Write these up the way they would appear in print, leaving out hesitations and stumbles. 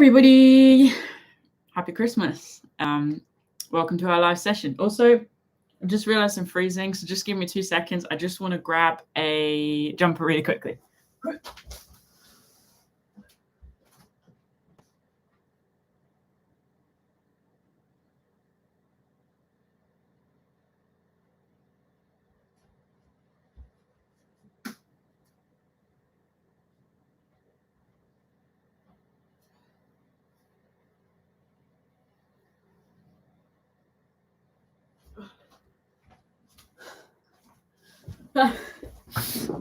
everybody, happy Christmas. Welcome to our live session. Also, I just realized I'm freezing, so just give me 2 seconds. I just want to grab a jumper really quickly.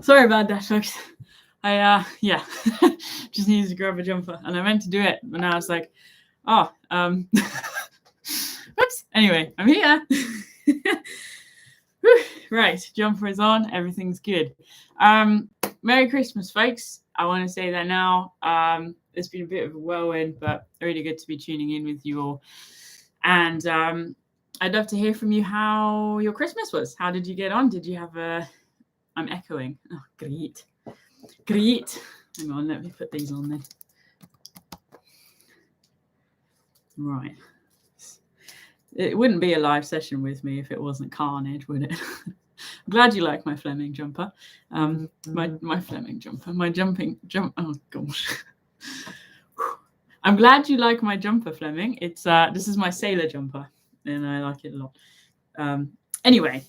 Sorry about that, folks. I just needed to grab a jumper, and I meant to do it, but now it's like, whoops. Anyway, I'm here. Right, jumper is on. Everything's good. Merry Christmas, folks. I want to say that now. It's been a bit of a whirlwind, but really good to be tuning in with you all. And I'd love to hear from you how your Christmas was. How did you get on? Did you have a... I'm echoing. Oh, great. Great. Hang on, let me put these on then. Right. It wouldn't be a live session with me if it wasn't carnage, would it? I'm glad you like my Fleming jumper. My Fleming jumper. My jump. Oh, gosh. I'm glad you like my jumper, Fleming. It's this is my sailor jumper, and I like it a lot. Anyway,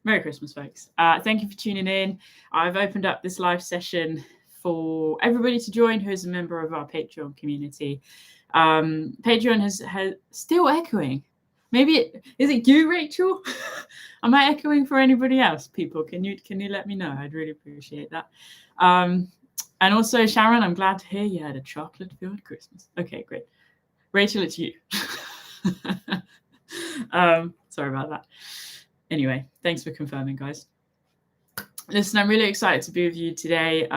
Merry Christmas, folks. Thank you for tuning in. I've opened up this live session for everybody to join who is a member of our Patreon community. Patreon has still echoing. Maybe is it you, Rachel? Am I echoing for anybody else? People, can you let me know? I'd really appreciate that. And also, Sharon, I'm glad to hear you had a chocolate-filled Christmas. Okay, great. Rachel, it's you. Sorry about that. Anyway, thanks for confirming, guys. Listen, I'm really excited to be with you today.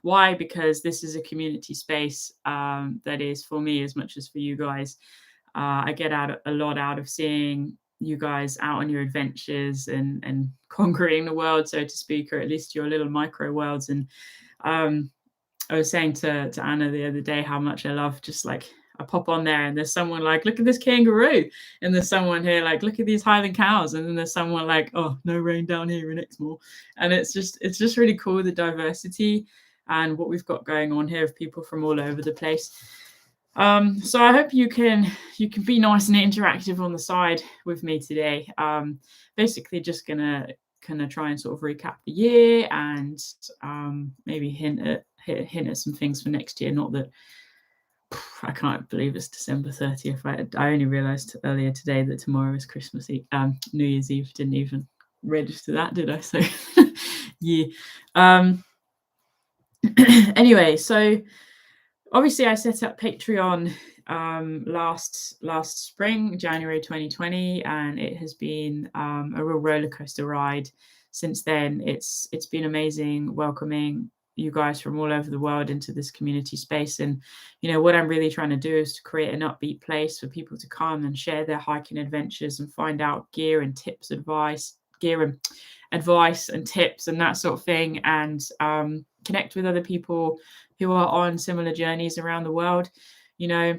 Why? Because this is a community space that is for me as much as for you guys. I get a lot out of seeing you guys out on your adventures and conquering the world, so to speak, or at least your little micro worlds. And I was saying to Anna the other day how much I love just like I pop on there and there's someone like, look at this kangaroo. And there's someone here like, look at these Highland cows. And then there's someone like, oh, no rain down here in Exmoor. And it's just really cool, the diversity and what we've got going on here of people from all over the place. So I hope you can be nice and interactive on the side with me today. Basically just gonna try and sort of recap the year and maybe hint at some things for next year. Not that I can't believe it's December 30th. I only realized earlier today that tomorrow is Christmas Eve, New Year's Eve. Didn't even register that, did I? So yeah. Anyway, so obviously I set up Patreon last spring, January 2020, and it has been a real roller coaster ride since then. It's been amazing welcoming you guys from all over the world into this community space. And you know what I'm really trying to do is to create an upbeat place for people to come and share their hiking adventures and find out gear and tips, advice and tips and that sort of thing, and connect with other people who are on similar journeys around the world. You know,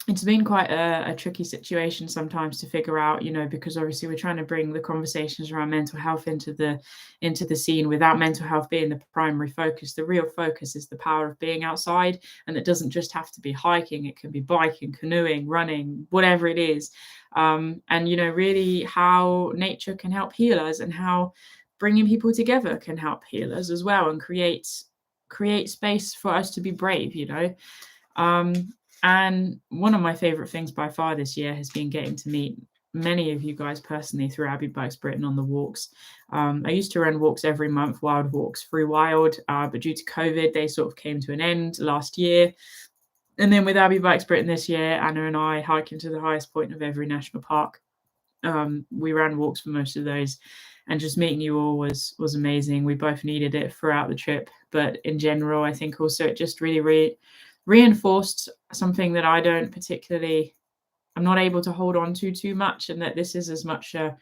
it's been quite a tricky situation sometimes to figure out, you know, because obviously we're trying to bring the conversations around mental health into the scene without mental health being the primary focus. The real focus is the power of being outside, and it doesn't just have to be hiking. It can be biking, canoeing, running, whatever it is. And, you know, really how nature can help heal us and how bringing people together can help heal us as well and create space for us to be brave, you know. And one of my favorite things by far this year has been getting to meet many of you guys personally through Abbie Bikes Britain on the walks. I used to run walks every month, wild walks through Wild, but due to COVID, they sort of came to an end last year. And then with Abbie Bikes Britain this year, Anna and I hiking to the highest point of every national park. We ran walks for most of those, and just meeting you all was amazing. We both needed it throughout the trip, but in general, I think also it just really reinforced something that I'm not able to hold on to too much, and that this is as much a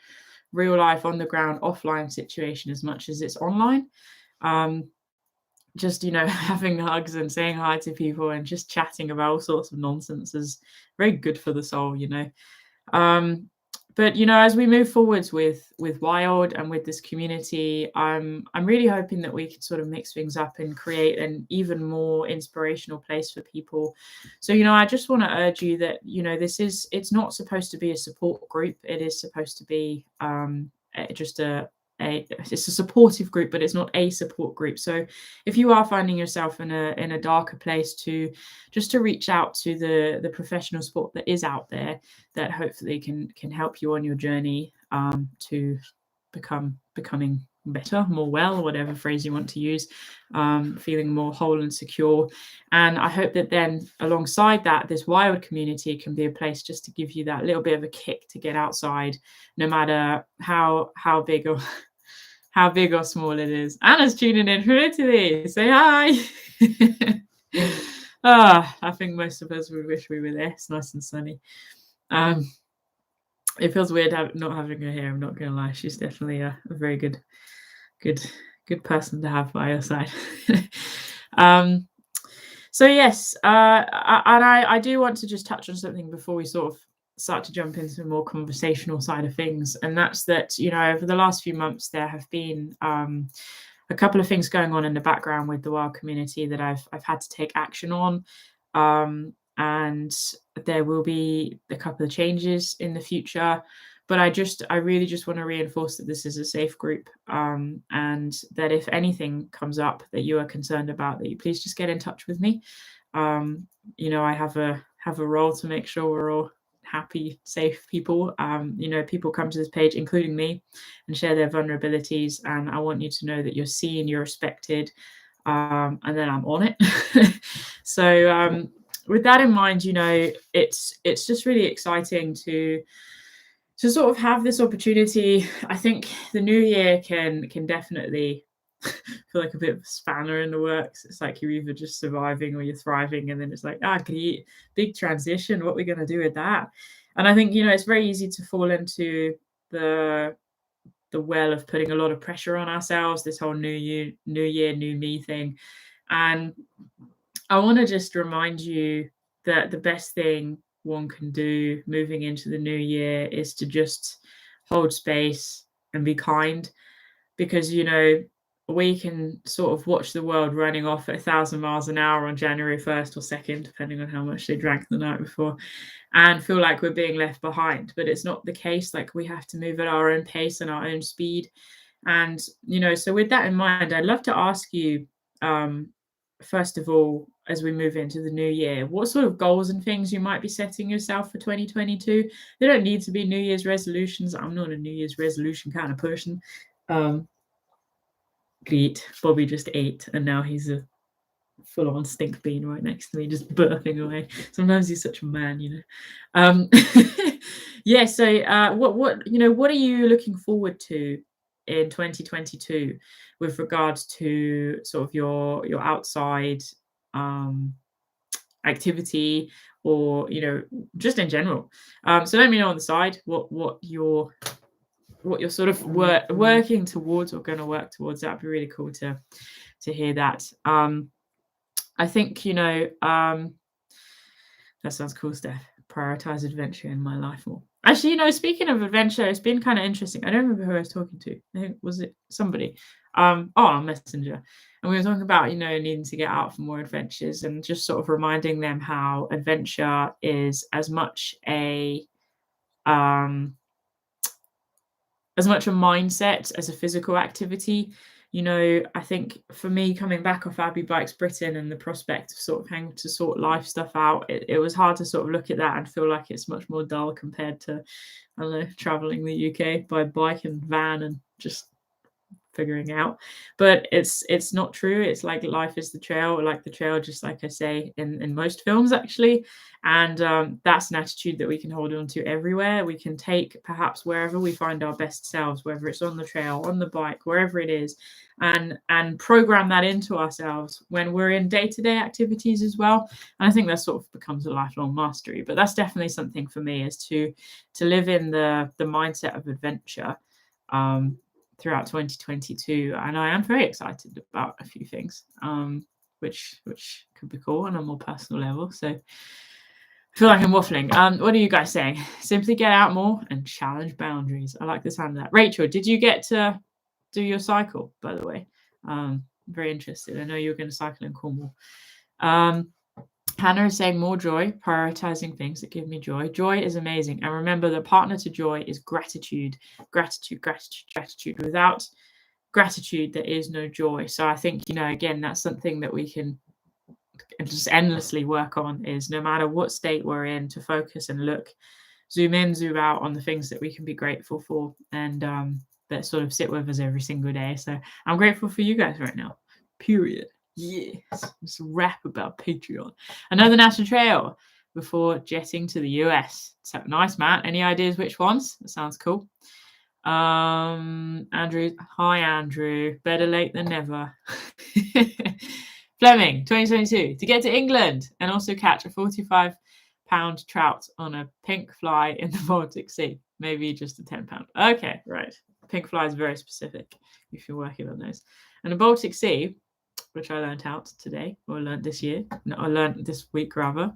real life on the ground offline situation as much as it's online. just, you know, having hugs and saying hi to people and just chatting about all sorts of nonsense is very good for the soul, you know. But you know, as we move forwards with Wild and with this community, I'm really hoping that we can sort of mix things up and create an even more inspirational place for people. So, you know, I just want to urge you that, you know, it's not supposed to be a support group. It is supposed to be just it's a supportive group, but it's not a support group. So if you are finding yourself in a darker place, to reach out to the professional support that is out there, that hopefully can help you on your journey to becoming better, more well, whatever phrase you want to use, feeling more whole and secure. And I hope that then alongside that, this Wild community can be a place just to give you that little bit of a kick to get outside, no matter how big or small it is. Anna's tuning in from Italy. Say hi. I think most of us would wish we were there. It's nice and sunny. It feels weird not having her here. I'm not going to lie. She's definitely a very good person to have by your side. So yes, I do want to just touch on something before we sort of start to jump into the more conversational side of things, and that's that, you know, over the last few months there have been a couple of things going on in the background with the Wild community that I've had to take action on, and there will be a couple of changes in the future. But I really just want to reinforce that this is a safe group, and that if anything comes up that you are concerned about, that you please just get in touch with me. You know, I have a role to make sure we're all happy, safe people. You know, people come to this page, including me, and share their vulnerabilities, and I want you to know that you're seen, you're respected, and then I'm on it. So with that in mind, you know, it's just really exciting to sort of have this opportunity. I think the new year can definitely feel like a bit of a spanner in the works. It's like you're either just surviving or you're thriving, and then it's like, great, big transition. What are we going to do with that? And I think, you know, it's very easy to fall into the well of putting a lot of pressure on ourselves, this whole new year, new me thing. And I want to just remind you that the best thing one can do moving into the new year is to just hold space and be kind, because, you know, we can sort of watch the world running off at 1,000 miles an hour on January 1st or 2nd, depending on how much they drank the night before, and feel like we're being left behind. But it's not the case. Like, we have to move at our own pace and our own speed. And, you know, so with that in mind, I'd love to ask you, first of all, as we move into the new year, what sort of goals and things you might be setting yourself for 2022. They don't need to be New Year's resolutions. I'm not a New Year's resolution kind of person. Great. Bobby just ate, and now he's a full-on stink bean right next to me, just burping away. Sometimes he's such a man, you know. Yeah. So, what are you looking forward to in 2022 with regards to sort of your outside activity, or, you know, just in general? So let me know on the side what you're sort of working towards or going to work towards. That'd be really cool to hear that. I think, you know, that sounds cool, Steph. Prioritize adventure in my life more. Actually, you know, speaking of adventure, it's been kind of interesting. I don't remember who I was talking to. I think, was it somebody? On Messenger. And we were talking about, you know, needing to get out for more adventures, and just sort of reminding them how adventure is as much a mindset as a physical activity. You know, I think for me, coming back off Abbie Bikes Britain and the prospect of sort of having to sort life stuff out, it was hard to sort of look at that and feel like it's much more dull compared to, I don't know, traveling the UK by bike and van and just figuring out. But it's not true. It's like life is the trail, like the trail, just like I say in most films, actually. And that's an attitude that we can hold on to everywhere. We can take perhaps wherever we find our best selves, whether it's on the trail, on the bike, wherever it is, and program that into ourselves when we're in day-to-day activities as well. And I think that sort of becomes a lifelong mastery. But that's definitely something for me, is to live in the mindset of adventure. throughout 2022, and I am very excited about a few things, which could be cool on a more personal level. So I feel like I'm waffling. What are you guys saying? Simply get out more and challenge boundaries. I like the sound of that. Rachel, did you get to do your cycle, by the way? Very interested. I know you're going to cycle in Cornwall. Hannah is saying more joy, prioritizing things that give me joy. Joy is amazing. And remember, the partner to joy is gratitude. Gratitude, gratitude, gratitude. Without gratitude, there is no joy. So I think, again, that's something that we can just endlessly work on, is no matter what state we're in, to focus and look, zoom in, zoom out on the things that we can be grateful for, and that sort of sit with us every single day. So I'm grateful for you guys right now. Period. Yes. Just rap about Patreon. Another national trail before jetting to the US. So nice, Matt. Any ideas which ones? That sounds cool. Andrew. Hi, Andrew. Better late than never. Fleming, 2022. To get to England and also catch a 45-pound trout on a pink fly in the Baltic Sea. Maybe just a 10-pound. Okay, right. Pink fly is very specific if you're working on those. And the Baltic Sea, which I learned out today, or learned this year, no, I learned this week rather,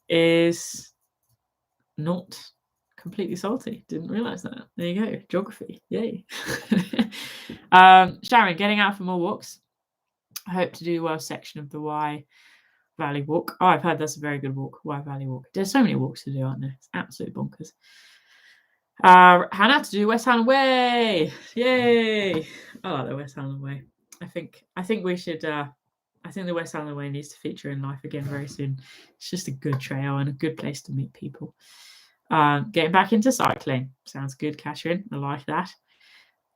is not completely salty. Didn't realize that. There you go. Geography. Yay. Sharon, getting out for more walks. I hope to do the Welsh section of the Wye Valley Walk. Oh, I've heard that's a very good walk, Wye Valley Walk. There's so many walks to do, aren't there? It's absolutely bonkers. Hannah to do West Highland Way. Yay! I like the West Highland Way. I think we should. I think the West Highland Way needs to feature in life again very soon. It's just a good trail and a good place to meet people. Getting back into cycling sounds good, Catherine. I like that.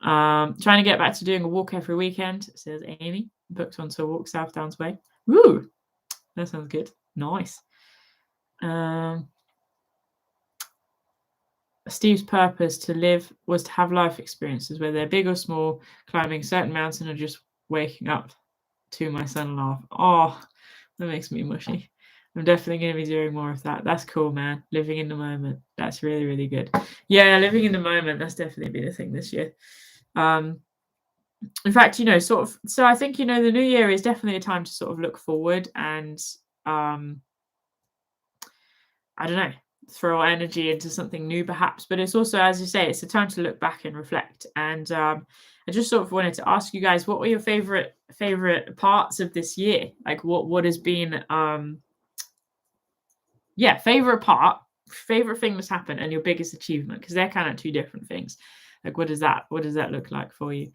Trying to get back to doing a walk every weekend, says Amy. Booked onto a walk South Downs Way. Woo! That sounds good. Nice. Steve's purpose to live was to have life experiences, whether they're big or small, climbing a certain mountain or just waking up to my son laugh. Oh, that makes me mushy. I'm definitely going to be doing more of that. That's cool, man. Living in the moment. That's really, really good. Yeah, living in the moment. That's definitely been a thing this year. In fact, sort of. So I think, the new year is definitely a time to sort of look forward and, I don't know, throw energy into something new perhaps, but it's also, as you say, it's a time to look back and reflect. And I just sort of wanted to ask you guys, what were your favorite parts of this year? Like what has been favorite thing that's happened and your biggest achievement, because they're kind of two different things. Like what does that look like for you?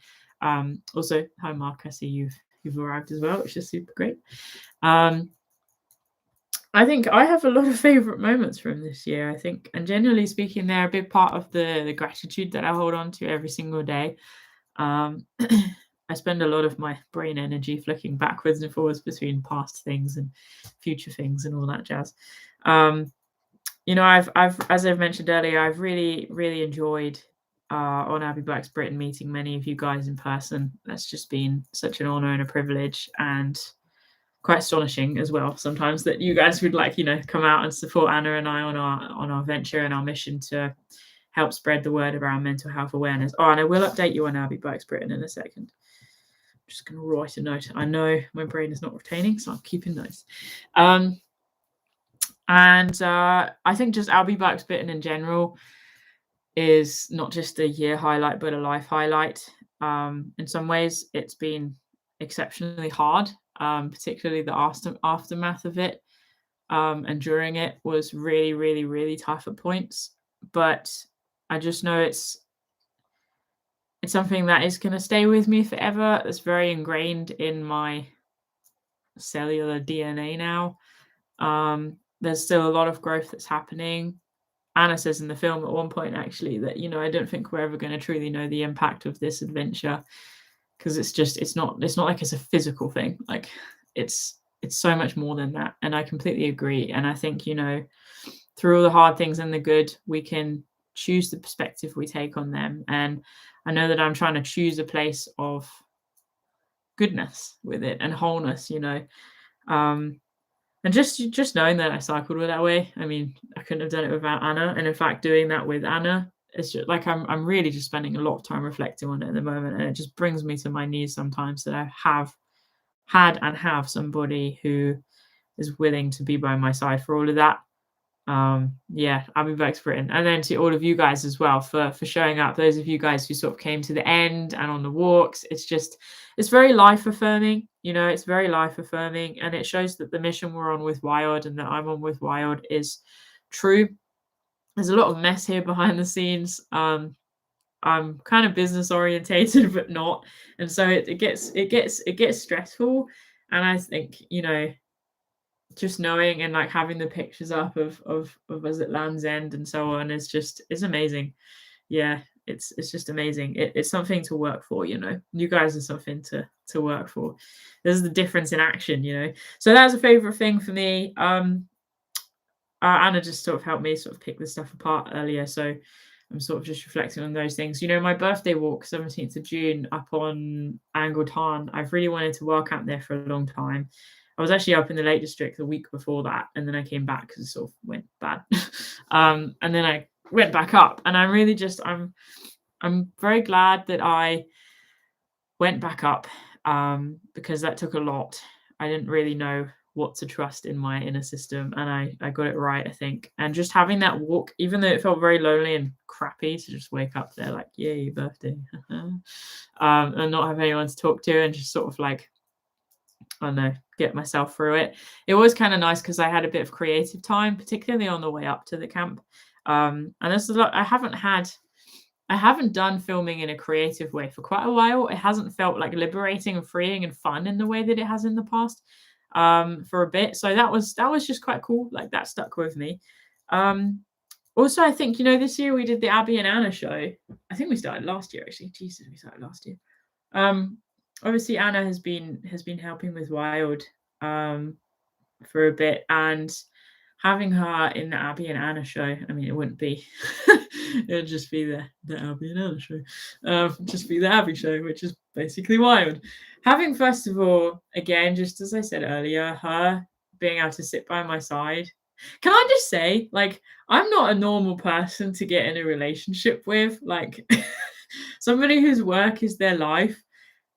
Also, hi Mark, I see you've arrived as well, which is super great. I think I have a lot of favorite moments from this year, I think. And generally speaking, they're a big part of the gratitude that I hold on to every single day. I spend a lot of my brain energy flicking backwards and forwards between past things and future things and all that jazz. I've as I've mentioned earlier, I've really, really enjoyed on Abbie Black's Britain meeting many of you guys in person. That's just been such an honor and a privilege, and quite astonishing as well sometimes that you guys would come out and support Anna and I on our venture and our mission to help spread the word around mental health awareness. Oh, and I will update you on Abbie Black's Britain in a second. I'm just going to write a note. I know my brain is not retaining, so I'm keeping notes. And I think just Abbie Black's Britain in general is not just a year highlight, but a life highlight. In some ways, it's been exceptionally hard. Particularly the aftermath of it, and during it was really, really, really tough at points. But I just know it's something that is going to stay with me forever. It's very ingrained in my cellular DNA now. There's still a lot of growth that's happening. Anna says in the film at one point, actually, that I don't think we're ever going to truly know the impact of this adventure, because it's not like it's a physical thing. Like it's so much more than that. And I completely agree. And I think, through all the hard things and the good, we can choose the perspective we take on them. And I know that I'm trying to choose a place of goodness with it and wholeness, and just knowing that I cycled with that way. I mean, I couldn't have done it without Anna. And in fact, doing that with Anna it's just like I'm really just spending a lot of time reflecting on it at the moment, and it just brings me to my knees sometimes that I have had and have somebody who is willing to be by my side for all of that. Yeah, Abbie Burke's Britain. And then to all of you guys as well for showing up. Those of you guys who sort of came to the end and on the walks, it's very life affirming. You know, it's very life affirming, and it shows that the mission we're on with Wild and that I'm on with Wild is true. There's a lot of mess here behind the scenes. I'm kind of business orientated, but not, and so it gets stressful. And I think, you know, just knowing and like having the pictures up of us at Land's End and so on is amazing. Yeah, it's just amazing. It's something to work for, you know. You guys are something to work for. There's the difference in action, you know. So that's a favorite thing for me. Anna just sort of helped me sort of pick this stuff apart earlier, so I'm sort of just reflecting on those things. You know, my birthday walk, 17th of June, up on Angle Tarn. I've really wanted to walk out there for a long time. I was actually up in the Lake District the week before that, and then I came back because it sort of went bad. And then I went back up, and I'm really just I'm very glad that I went back up, because that took a lot. I didn't really know what to trust in my inner system, and I got it right, I think. And just having that walk, even though it felt very lonely and crappy to just wake up there like, yay, birthday, and not have anyone to talk to, and just sort of like, I don't know, get myself through it. It was kind of nice because I had a bit of creative time, particularly on the way up to the camp. And this is I haven't done filming in a creative way for quite a while. It hasn't felt like liberating and freeing and fun in the way that it has in the past, for a bit. So that was just quite cool. Like, that stuck with me. Also, I think, you know, this year we did the Abbie and Anna show. I think we started last year, actually. Jesus, we started last year. Obviously Anna has been helping with Wild for a bit, and having her in the Abbie and Anna show, I mean, it wouldn't be it would just be the Abbie and Anna show, just be the Abbie show, which is basically Wild. Having, first of all, again, just as I said earlier, her being able to sit by my side. Can I just say, like, I'm not a normal person to get in a relationship with, like somebody whose work is their life,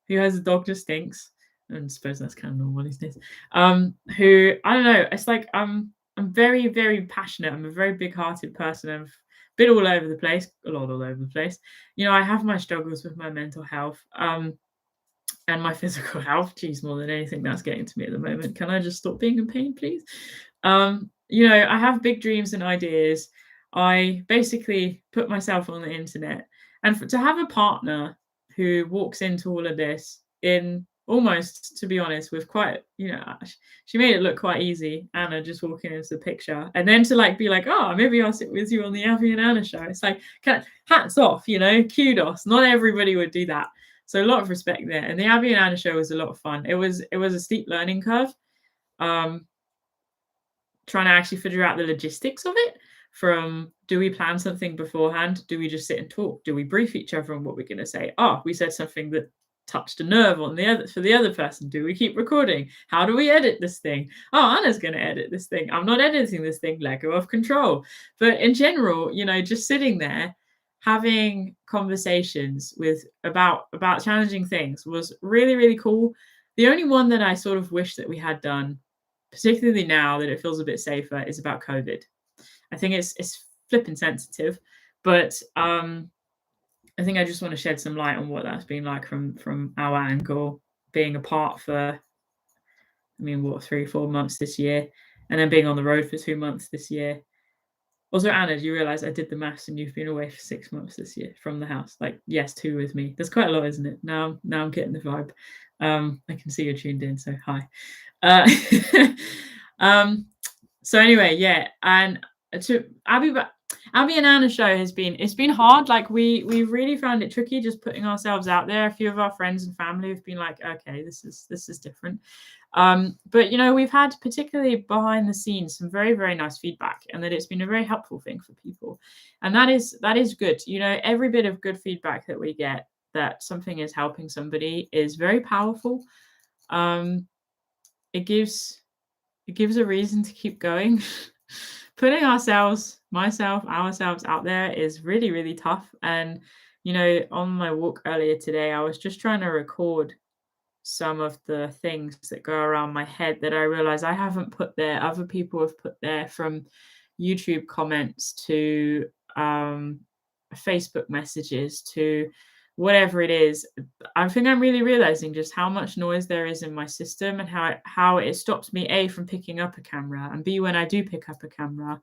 who has a dog just stinks, and I suppose that's kind of normal these days. Who, I don't know, it's like I'm very, very passionate. I'm a very big-hearted person. I've been all over the place, a lot all over the place. You know, I have my struggles with my mental health, and my physical health. Geez, more than anything, that's getting to me at the moment. Can I just stop being in pain, please? You know, I have big dreams and ideas. I basically put myself on the internet, and to have a partner who walks into all of this in almost, to be honest, with quite, you know, she made it look quite easy, Anna just walking into the picture, and then to like be like, oh, maybe I'll sit with you on the Abbie and Anna show. It's like, hats off, you know, kudos. Not everybody would do that. So a lot of respect there. And the Abbie and Anna show was a lot of fun. It was a steep learning curve. Trying to actually figure out the logistics of it, from do we plan something beforehand? Do we just sit and talk? Do we brief each other on what we're going to say? Oh, we said something that touched a nerve on the other, for the other person. Do we keep recording? How do we edit this thing? Oh, Anna's going to edit this thing. I'm not editing this thing. Let go of control. But in general, you know, just sitting there having conversations about challenging things was really, really cool. The only one that I sort of wish that we had done, particularly now that it feels a bit safer, is about COVID. I think it's flipping sensitive, but I think I just want to shed some light on what that's been like from our angle, being apart for, I mean, what, 3-4 months this year, and then being on the road for 2 months this year. Also, Anna, do you realize I did the maths and you've been away for 6 months this year from the house? Like, yes, 2 with me. There's quite a lot, isn't it? Now I'm getting the vibe. I can see you're tuned in, so hi. So anyway, yeah, and to Abbie and Anna show it's been hard. Like, we've really found it tricky just putting ourselves out there. A few of our friends and family have been like, okay, this is different. But you know, we've had, particularly behind the scenes, some very, very nice feedback, and that it's been a very helpful thing for people. And that is good. You know, every bit of good feedback that we get that something is helping somebody is very powerful. It gives a reason to keep going. putting ourselves out there is really, really tough. And, you know, on my walk earlier today, I was just trying to record some of the things that go around my head that I realize I haven't put there. Other people have put there, from YouTube comments to Facebook messages to whatever it is. I think I'm really realizing just how much noise there is in my system, and how it stops me, A, from picking up a camera, and B, when I do pick up a camera,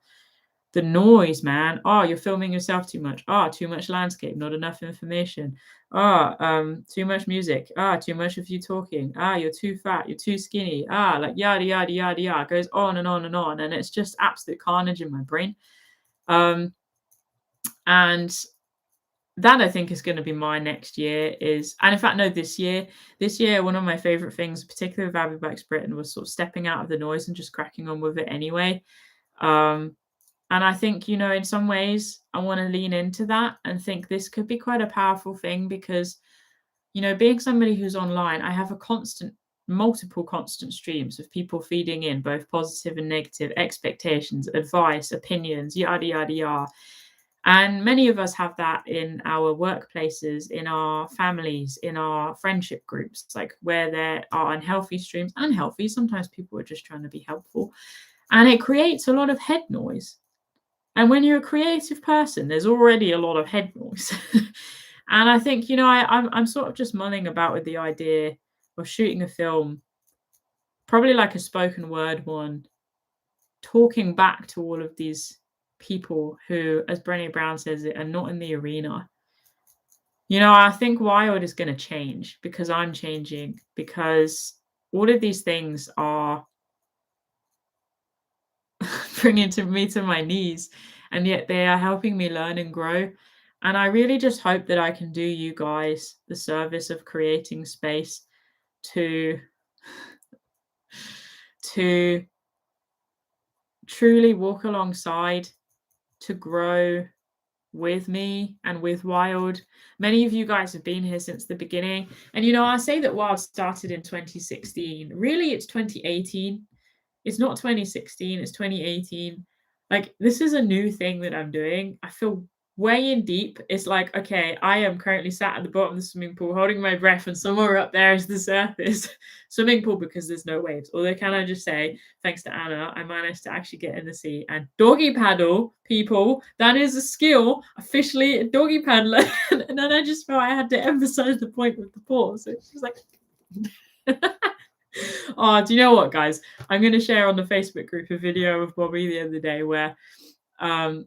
the noise, man. Oh, you're filming yourself too much. Oh, too much landscape, not enough information. Too much music. Too much of you talking. You're too fat, you're too skinny. Like yada yada yada yada. It goes on and on and on. And it's just absolute carnage in my brain. And that, I think, is going to be my next year. And in fact, no, this year, one of my favorite things, particularly with Abbie Bikes Britain, was sort of stepping out of the noise and just cracking on with it anyway. And I think, you know, in some ways, I want to lean into that and think this could be quite a powerful thing, because, you know, being somebody who's online, I have multiple constant streams of people feeding in both positive and negative expectations, advice, opinions, yada, yada, yada. And many of us have that in our workplaces, in our families, in our friendship groups, like where there are unhealthy streams, unhealthy. Sometimes people are just trying to be helpful. And it creates a lot of head noise. And when you're a creative person, there's already a lot of head noise. And I think, you know, I'm sort of just mulling about with the idea of shooting a film, probably like a spoken word one, talking back to all of these people who, as Brené Brown says it, are not in the arena. You know, I think Wild is going to change because I'm changing, because all of these things are bringing me to my knees, and yet they are helping me learn and grow. And I really just hope that I can do you guys the service of creating space to truly walk alongside, to grow with me and with Wild. Many of you guys have been here since the beginning. And, you know, I say that Wild started in 2016. Really, it's 2018. It's not 2016, it's 2018. Like, this is a new thing that I'm doing. I feel way in deep. It's like, okay, I am currently sat at the bottom of the swimming pool holding my breath, and somewhere up there is the surface. Swimming pool, because there's no waves. Although, can I just say, thanks to Anna, I managed to actually get in the sea and doggy paddle, people. That is a skill, officially a doggy paddler. And then I just felt I had to emphasize the point with the paw. So it's just like... Oh, do you know what, guys? I'm going to share on the Facebook group a video of Bobby the other day where I'm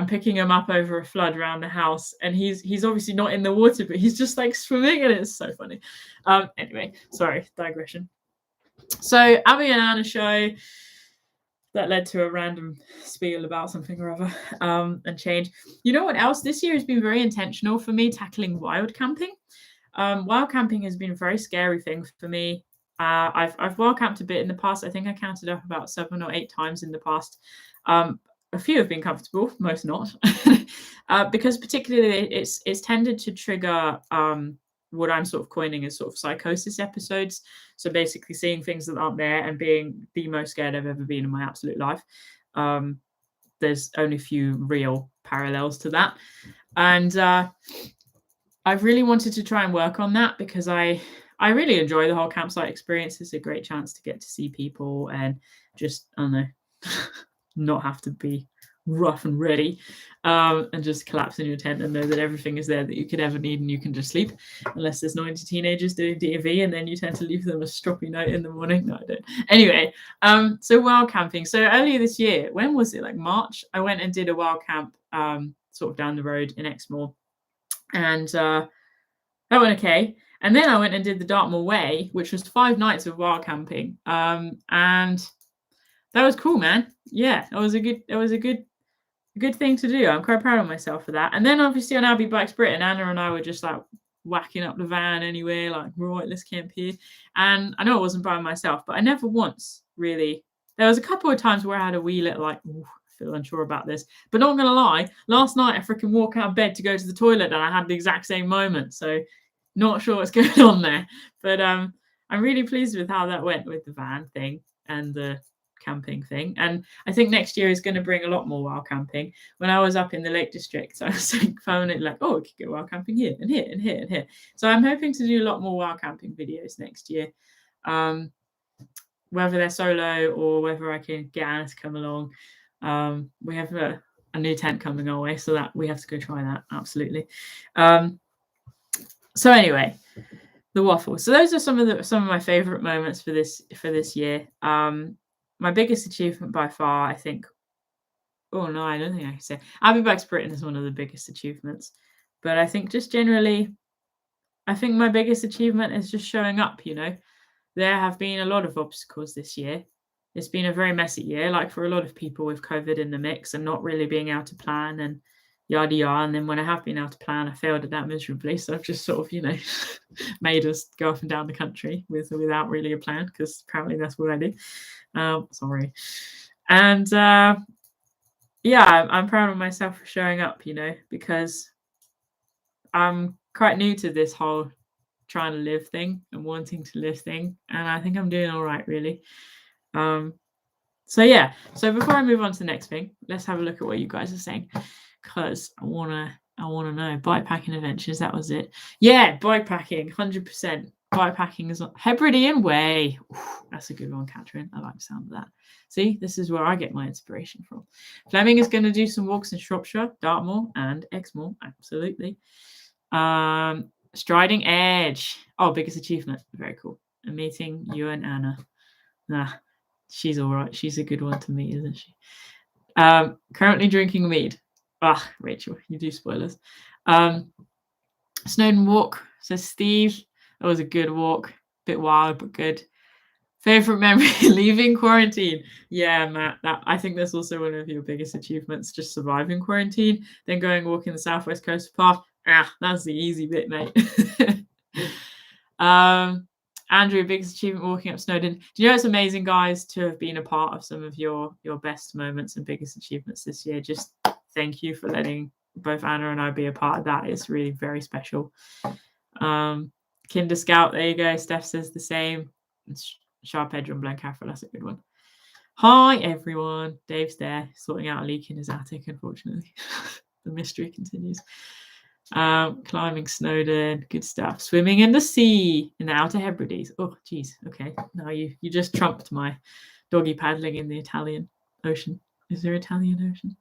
picking him up over a flood around the house, and he's obviously not in the water, but he's just like swimming, and it's so funny. Anyway, sorry, digression. So Abbie and Anna show that led to a random spiel about something or other, and change. You know what else? This year has been very intentional for me, tackling wild camping. Wild camping has been a very scary thing for me. I've wild camped a bit in the past. I think I counted up about 7 or 8 times in the past. A few have been comfortable, most not, because particularly it's tended to trigger what I'm sort of coining as sort of psychosis episodes. So basically seeing things that aren't there and being the most scared I've ever been in my absolute life. There's only a few real parallels to that. And I've really wanted to try and work on that, because I really enjoy the whole campsite experience. It's a great chance to get to see people and just, I don't know, not have to be rough and ready, and just collapse in your tent and know that everything is there that you could ever need, and you can just sleep, unless there's 90 teenagers doing D&V, and then you tend to leave them a stroppy note in the morning. No, I don't. Anyway, so wild camping. So earlier this year, when was it? Like March, I went and did a wild camp sort of down the road in Exmoor, and that went okay. And then I went and did the Dartmoor Way, which was 5 nights of wild camping, and that was cool, man. Yeah, it was a good thing to do. I'm quite proud of myself for that. And then obviously on Abbie Bikes Britain, Anna and I were just like whacking up the van anyway, like, right, let's camp here. And I know I wasn't by myself, but I never once really. There was a couple of times where I had a wee little like, I feel unsure about this. But not gonna lie, last night I freaking walked out of bed to go to the toilet, and I had the exact same moment. So not sure what's going on there. But I'm really pleased with how that went with the van thing and the camping thing. And I think next year is going to bring a lot more wild camping. When I was up in the Lake District, I was found it like, oh, we could go wild camping here and here and here and here. So I'm hoping to do a lot more wild camping videos next year. Whether they're solo or whether I can get Anna to come along. We have a new tent coming our way, so that we have to go try that. Absolutely. So anyway, the waffle. So those are some of my favorite moments for this year. My biggest achievement by far, I think. Oh no, I don't think I can say Abbie Bikes Britain is one of the biggest achievements. But I think just generally, I think my biggest achievement is just showing up. There have been a lot of obstacles this year. It's been a very messy year, like for a lot of people with COVID in the mix and not really being able to plan and yada yada. And then when I have been able to plan, I failed at that miserably. So I've just sort of, made us go up and down the country without really a plan, because apparently that's what I do. Sorry. And I'm proud of myself for showing up, because I'm quite new to this whole trying to live thing and wanting to live thing, and I think I'm doing all right, really. So before I move on to the next thing, let's have a look at what you guys are saying, because I wanna know. Bikepacking adventures, that was it. Yeah, bikepacking, 100%. Bikepacking is Hebridean Way. Ooh, that's a good one, Catherine. I like the sound of that. See, this is where I get my inspiration from. Fleming is going to do some walks in Shropshire, Dartmoor, and Exmoor. Absolutely. Striding Edge. Oh, biggest achievement. Very cool. And meeting you and Anna. Nah, she's all right. She's a good one to meet, isn't she? Currently drinking mead. Ah, Rachel, you do spoilers. Snowdon Walk, says Steve. That was a good walk. Bit wild, but good. Favorite memory, leaving quarantine. Yeah, Matt, I think that's also one of your biggest achievements, just surviving quarantine, then going walking the Southwest Coast Path. That's the easy bit, mate. Andrew, biggest achievement walking up Snowdon. Do you know it's amazing, guys, to have been a part of some of your best moments and biggest achievements this year? Just thank you for letting both Anna and I be a part of that. It's really very special. Kinder Scout, there you go. Steph says the same. Sharp Edge on Blencathra, that's a good one. Hi, everyone. Dave's there, sorting out a leak in his attic, unfortunately. The mystery continues. Climbing Snowdon, good stuff. Swimming in the sea in the Outer Hebrides. Oh, geez. Okay, now you just trumped my doggy paddling in the Italian Ocean. Is there Italian Ocean?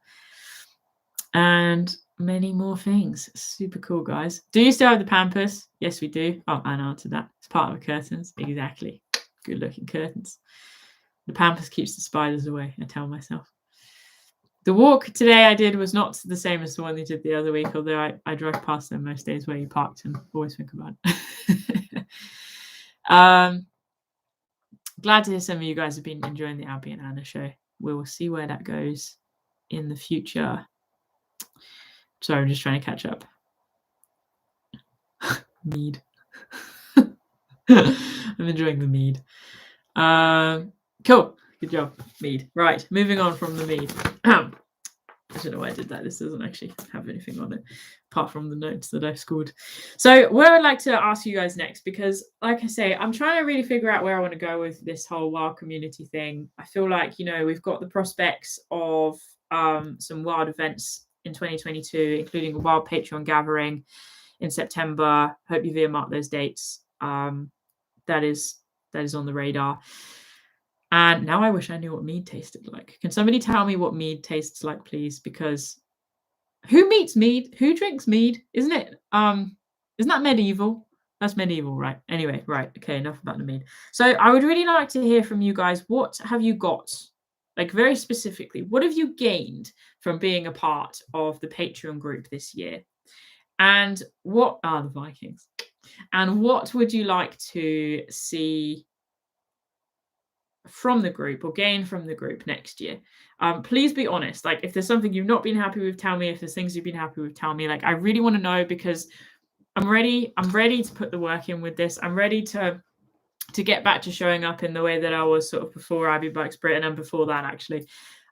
And many more things. Super cool, guys. Do you still have the Pampas? Yes, we do. Oh, Anna answered that. It's part of the curtains. Exactly. Good looking curtains. The Pampas keeps the spiders away, I tell myself. The walk today I did was not the same as the one you did the other week, although I drive past them most days where you parked and always think about it. Glad to hear some of you guys have been enjoying the Abbie and Anna show. We will see where that goes in the future. Sorry, I'm just trying to catch up. Mead. I'm enjoying the mead. Cool. Good job, mead. Right, moving on from the mead. I don't know why I did that. This doesn't actually have anything on it, apart from the notes that I've scored. So where I'd like to ask you guys next, because like I say, I'm trying to really figure out where I want to go with this whole wild community thing. I feel like, we've got the prospects of some wild events in 2022, including a wild Patreon gathering in September. Hope you've earmarked those dates. That is on the radar. And now I wish I knew what mead tasted like. Can somebody tell me what mead tastes like, please? Because who meets mead? Who drinks mead? Isn't that medieval? That's medieval, right? Anyway, right. Okay, enough about the mead. So I would really like to hear from you guys. What have you got? Like, very specifically, what have you gained from being a part of the Patreon group this year? And what are the Vikings? And what would you like to see from the group or gain from the group next year? Please be honest. Like, if there's something you've not been happy with, tell me. If there's things you've been happy with, tell me. Like, I really want to know, because I'm ready to put the work in with this. I'm ready to get back to showing up in the way that I was sort of before Abbie Bikes Britain, and before that, actually.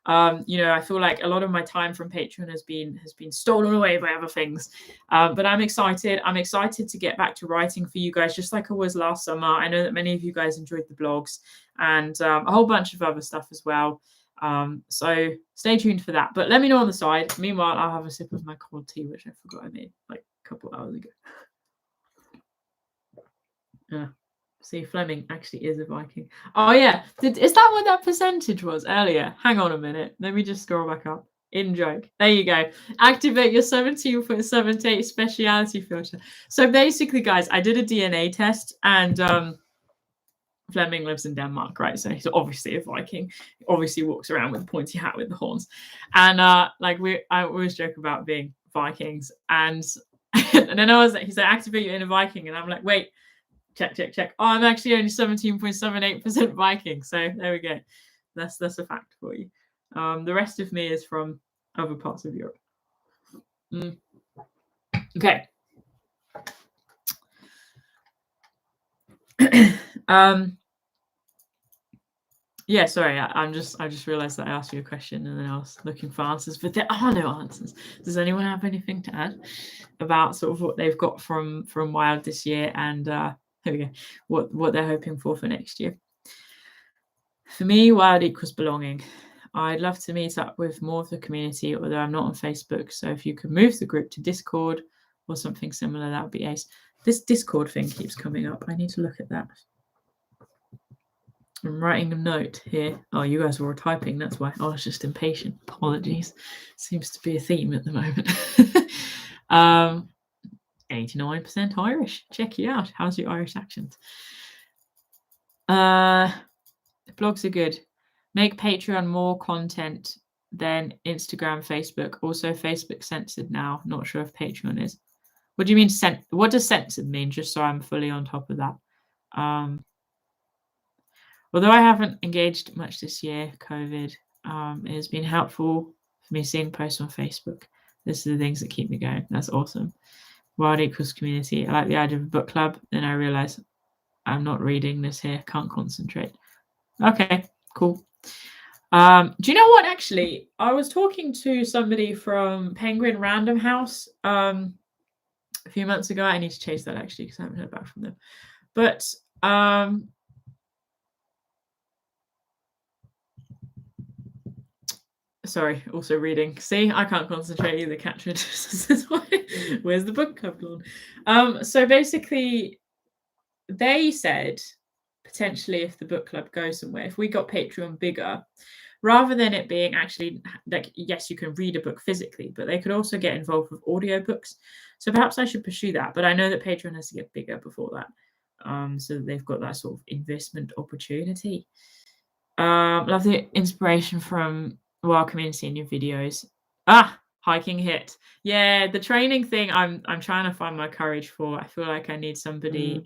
You know, I feel like a lot of my time from Patreon has been stolen away by other things. But I'm excited. I'm excited to get back to writing for you guys, just like I was last summer. I know that many of you guys enjoyed the blogs and a whole bunch of other stuff as well. So stay tuned for that. But let me know on the side. Meanwhile, I'll have a sip of my cold tea, which I forgot I made like a couple of hours ago. Yeah. See, Fleming actually is a Viking. Oh, yeah. Is that what that percentage was earlier? Hang on a minute. Let me just scroll back up. In joke. There you go. Activate your 17.78 speciality filter. So basically, guys, I did a DNA test and Fleming lives in Denmark, right? So he's obviously a Viking. He obviously walks around with a pointy hat with the horns. And like I always joke about being Vikings. And and then he's like, activate your inner Viking. And I'm like, wait. Check. Oh, I'm actually only 17.78% Viking. So there we go. That's a fact for you. The rest of me is from other parts of Europe. Okay. Yeah, sorry. I just realized that I asked you a question and then I was looking for answers, but there are no answers. Does anyone have anything to add about sort of what they've got from Wild this year and here we go, what they're hoping for next year? For me, Wild equals belonging. I'd love to meet up with more of the community, although I'm not on Facebook. So if you could move the group to Discord or something similar, that would be ace. This Discord thing keeps coming up. I need to look at that. I'm writing a note here. Oh, you guys were all typing. That's why. I was just impatient. Apologies. Seems to be a theme at the moment. 89% Irish. Check you out. How's your Irish accent? Blogs are good. Make Patreon more content than Instagram, Facebook. Also, Facebook censored now. Not sure if Patreon is. What do you mean? What does censored mean? Just so I'm fully on top of that. Although I haven't engaged much this year, COVID, it has been helpful for me seeing posts on Facebook. This are the things that keep me going. That's awesome. Wild equals community. I like the idea of a book club. Then I realize I'm not reading this here. Can't concentrate. Okay, cool. Do you know what? Actually, I was talking to somebody from Penguin Random House a few months ago. I need to chase that actually because I haven't heard back from them. But sorry, also reading. See, I can't concentrate either, Catherine. Where's the book club gone? So basically, they said potentially if the book club goes somewhere, if we got Patreon bigger, rather than it being actually like, yes, you can read a book physically, but they could also get involved with audiobooks. So perhaps I should pursue that. But I know that Patreon has to get bigger before that. So that they've got that sort of investment opportunity. Love the inspiration from Wild Community in your videos. Hiking hit. Yeah, the training thing I'm trying to find my courage for. I feel like I need somebody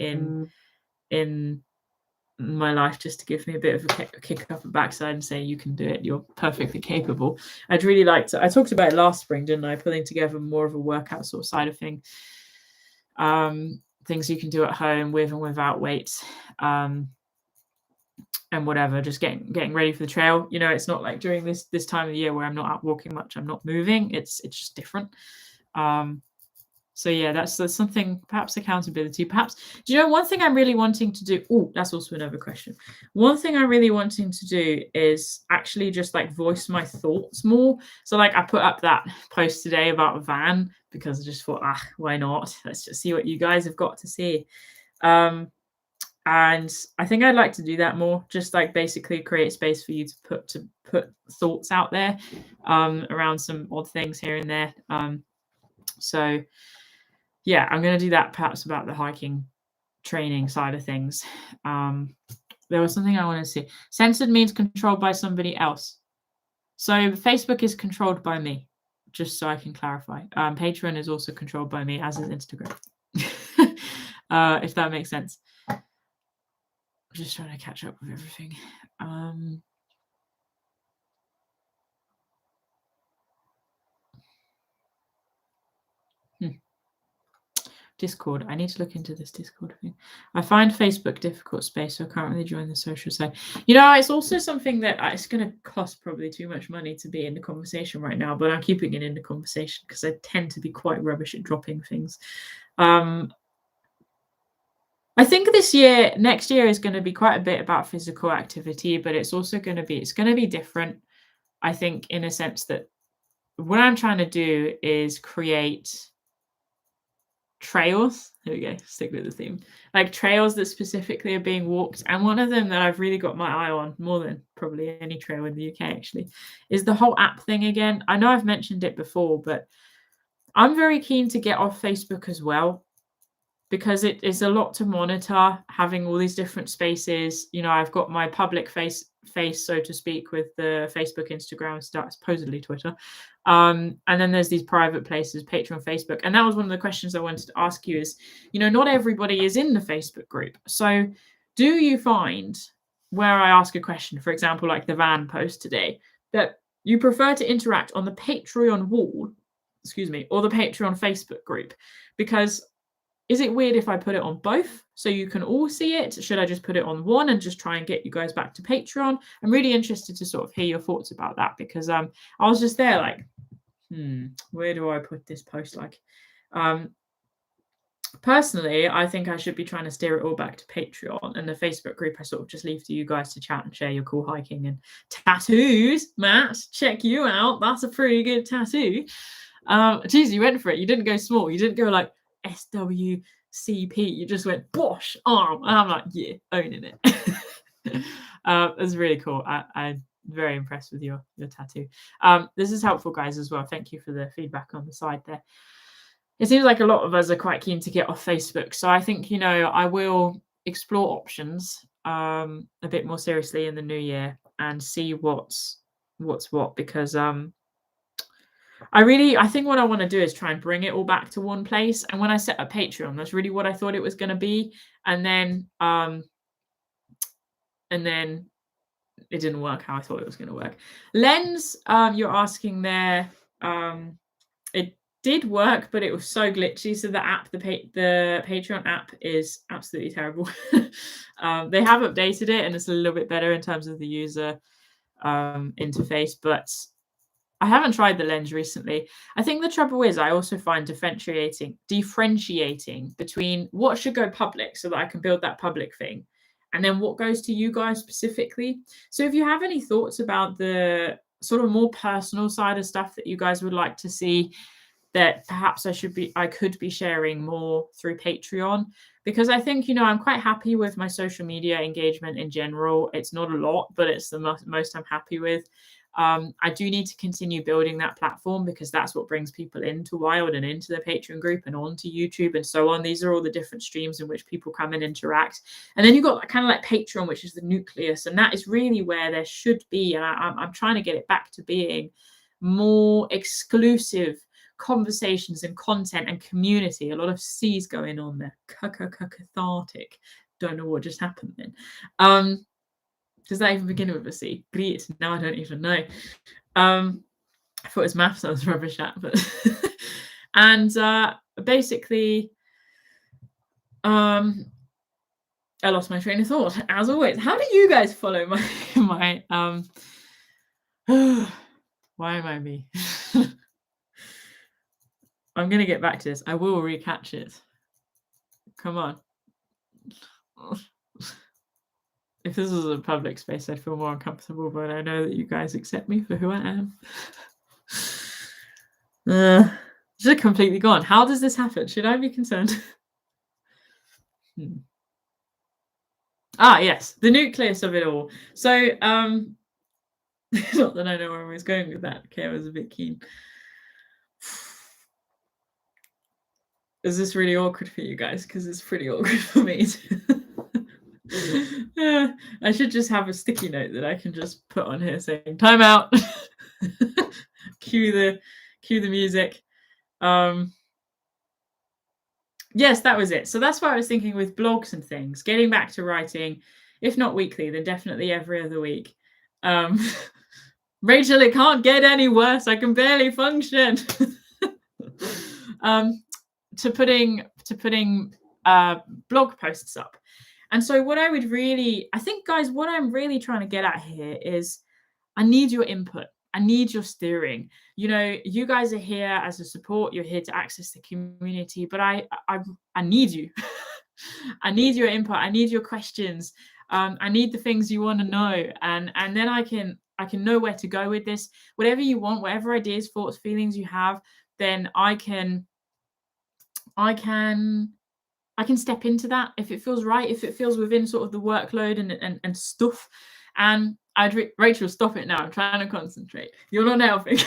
in my life just to give me a bit of a kick up the backside and say you can do it, you're perfectly capable. I'd really like to. I talked about it last spring, didn't I? Putting together more of a workout sort of side of thing. Things you can do at home with and without weights. And whatever, just getting ready for the trail. You know, it's not like during this time of the year where I'm not out walking much, I'm not moving. It's just different. So yeah, that's something, perhaps accountability. Perhaps, do you know one thing I'm really wanting to do? Oh, that's also another question. One thing I'm really wanting to do is actually just like voice my thoughts more. So like I put up that post today about a van because I just thought, why not? Let's just see what you guys have got to see. And I think I'd like to do that more, just like basically create space for you to put thoughts out there around some odd things here and there. So yeah, I'm going to do that perhaps about the hiking training side of things. There was something I wanted to say. Censored means controlled by somebody else. So Facebook is controlled by me, just so I can clarify. Patreon is also controlled by me, as is Instagram. If that makes sense. I'm just trying to catch up with everything. Discord. I need to look into this Discord thing. I find Facebook difficult space, so I can't really join the social side. You know, it's also something that it's going to cost probably too much money to be in the conversation right now, but I'm keeping it in the conversation because I tend to be quite rubbish at dropping things. I think next year is going to be quite a bit about physical activity, but it's also going to be different. I think in a sense that what I'm trying to do is create trails. Here we go, stick with the theme. Like trails that specifically are being walked. And one of them that I've really got my eye on, more than probably any trail in the UK actually, is the whole app thing again. I know I've mentioned it before, but I'm very keen to get off Facebook as well, because it is a lot to monitor, having all these different spaces. You know, I've got my public face, so to speak, with the Facebook, Instagram, supposedly Twitter. And then there's these private places, Patreon, Facebook. And that was one of the questions I wanted to ask you is, you know, not everybody is in the Facebook group. So do you find where I ask a question, for example, like the van post today, that you prefer to interact on the Patreon wall, or the Patreon Facebook group? Because is it weird if I put it on both so you can all see it? Should I just put it on one and just try and get you guys back to Patreon? I'm really interested to sort of hear your thoughts about that, because I was just there like, where do I put this post? Like, personally, I think I should be trying to steer it all back to Patreon, and the Facebook group I sort of just leave to you guys to chat and share your cool hiking and tattoos. Matt, check you out. That's a pretty good tattoo. Geez, you went for it. You didn't go small. You didn't go like SWCP. You just went bosh arm, and I'm like, yeah, owning it. It's really cool. I'm very impressed with your tattoo. This is helpful, guys, as well. Thank you for the feedback on the side there. It seems like a lot of us are quite keen to get off Facebook, so I think, you know, I will explore options a bit more seriously in the new year and see what's what, because I think what I want to do is try and bring it all back to one place. And when I set up Patreon, that's really what I thought it was going to be. And then it didn't work how I thought it was going to work. Lens, you're asking there, it did work, but it was so glitchy. So the app, the Patreon app is absolutely terrible. They have updated it and it's a little bit better in terms of the user interface, but I haven't tried the lens recently. I think the trouble is I also find differentiating between what should go public so that I can build that public thing, and then what goes to you guys specifically. So if you have any thoughts about the sort of more personal side of stuff that you guys would like to see, that perhaps I could be sharing more through Patreon, because I think, you know, I'm quite happy with my social media engagement in general. It's not a lot, but it's the most I'm happy with. I do need to continue building that platform, because that's what brings people into Wild and into the Patreon group and onto YouTube and so on. These are all the different streams in which people come and interact. And then you've got kind of like Patreon, which is the nucleus. And that is really where there should be, and I'm trying to get it back to being more exclusive conversations and content and community. A lot of C's going on there. Cathartic. Don't know what just happened then. Does that even begin with a C? Great. Now I don't even know. I thought it was maths I was rubbish at, but and basically, I lost my train of thought as always. How do you guys follow my why am I me? I'm gonna get back to this. I will recatch it. Come on. If this was a public space, I'd feel more uncomfortable, but I know that you guys accept me for who I am. Just completely gone. How does this happen? Should I be concerned? Yes, the nucleus of it all. So, not that I know where I was going with that. Okay, I was a bit keen. Is this really awkward for you guys? Because it's pretty awkward for me too. I should just have a sticky note that I can just put on here saying time out. cue the music. Yes, that was it. So that's what I was thinking with blogs and things, getting back to writing, if not weekly, then definitely every other week. Rachel, it can't get any worse. I can barely function. To to putting blog posts up. And so what I would really, I think, guys, what I'm really trying to get at here is I need your input. I need your steering. You know, you guys are here as a support. You're here to access the community, but I need you. I need your input. I need your questions. I need the things you want to know, and then I can know where to go with this. Whatever you want, whatever ideas, thoughts, feelings you have, then I can step into that if it feels right, if it feels within sort of the workload and stuff. And Rachel, stop it now. I'm trying to concentrate. You're not helping.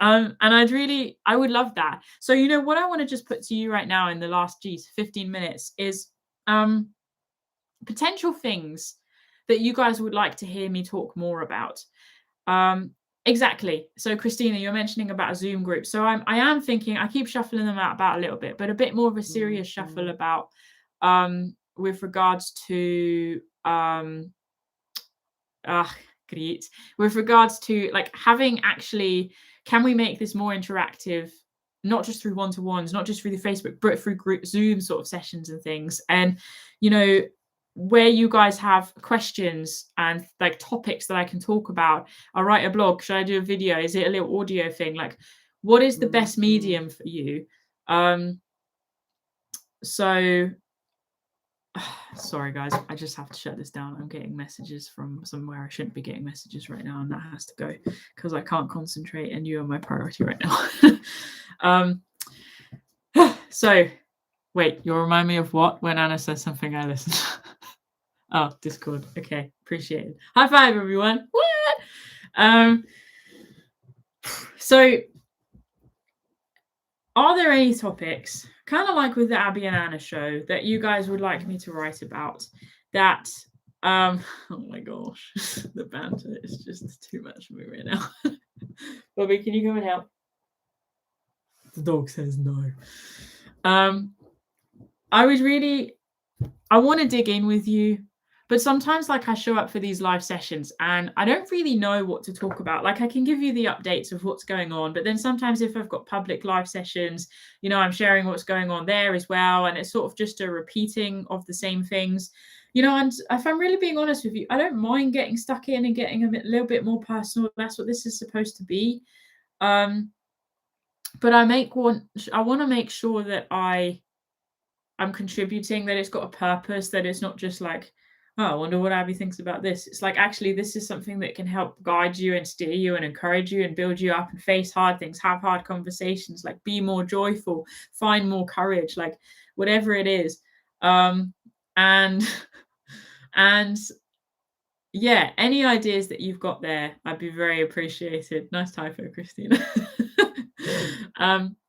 And I would love that. So, you know, what I want to just put to you right now in the last 15 minutes is potential things that you guys would like to hear me talk more about. Exactly. So Christina, you're mentioning about a Zoom group. So I am thinking, I keep shuffling them out about a little bit, but a bit more of a serious shuffle about with regards to with regards to like having actually, can we make this more interactive, not just through one-to-ones, not just through the Facebook, but through group Zoom sort of sessions and things. And, you know, where you guys have questions and like topics that I can talk about. I'll write a blog. Should I do a video? Is it a little audio thing? Like, what is the best medium for you? So sorry guys, I just have to shut this down. I'm getting messages from somewhere I shouldn't be getting messages right now, and that has to go because I can't concentrate and you are my priority right now. So wait, you'll remind me of what when Anna says something I listen. Oh, Discord. Okay, appreciate it. High five, everyone. So are there any topics, kind of like with the Abbie and Anna show, that you guys would like me to write about? That oh my gosh, the banter is just too much for me right now. Bobby, can you come and help? The dog says no. I want to dig in with you, but sometimes like I show up for these live sessions and I don't really know what to talk about. Like I can give you the updates of what's going on, but then sometimes if I've got public live sessions, you know, I'm sharing what's going on there as well. And it's sort of just a repeating of the same things, you know. And if I'm really being honest with you, I don't mind getting stuck in and getting a little bit more personal. That's what this is supposed to be. But I want to make sure that I'm contributing, that it's got a purpose, that it's not just like, oh, I wonder what Abbie thinks about this. It's like, actually, this is something that can help guide you and steer you and encourage you and build you up and face hard things, have hard conversations, like be more joyful, find more courage, like whatever it is. And yeah, any ideas that you've got there, I'd be very appreciated. Nice typo, Christina.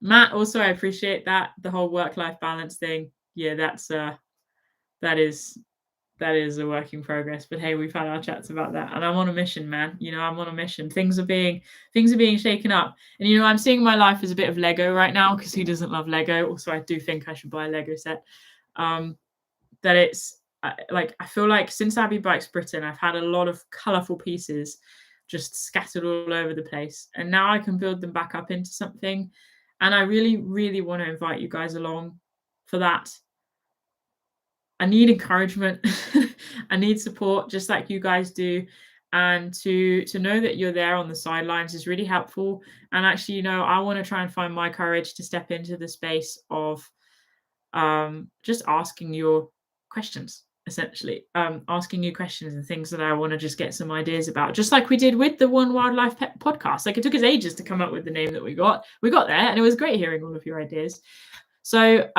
Matt, also, I appreciate that. The whole work-life balance thing. Yeah, that is a work in progress. But hey, we've had our chats about that, and I'm on a mission, man. You know, I'm on a mission. Things are being shaken up, and you know, I'm seeing my life as a bit of Lego right now, because who doesn't love Lego? Also, I do think I should buy a Lego set. That it's like, I feel like since Abbie Bikes Britain, I've had a lot of colourful pieces just scattered all over the place, and now I can build them back up into something. And I really, really want to invite you guys along for that. I need encouragement. I need support, just like you guys do. And to know that you're there on the sidelines is really helpful. And actually, you know, I want to try and find my courage to step into the space of just asking your questions, essentially. Asking you questions and things that I want to just get some ideas about, just like we did with the One Wildlife Pet podcast. Like, it took us ages to come up with the name that we got there, and it was great hearing all of your ideas. So